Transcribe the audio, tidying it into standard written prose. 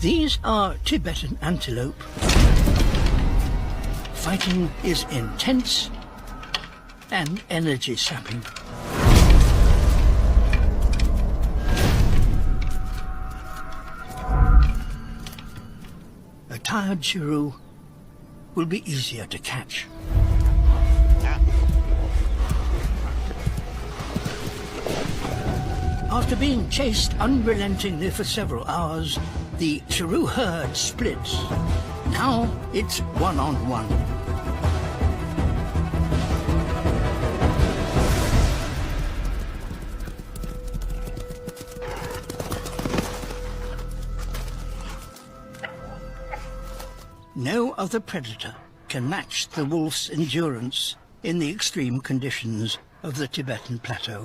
These are Tibetan antelope. Fighting is intense and energy-sapping. A tired Chiru will be easier to catch. After being chased unrelentingly for several hours, the Chiru herd splits. Now it's one-on-one. No other predator can match the wolf's endurance in the extreme conditions of the Tibetan plateau.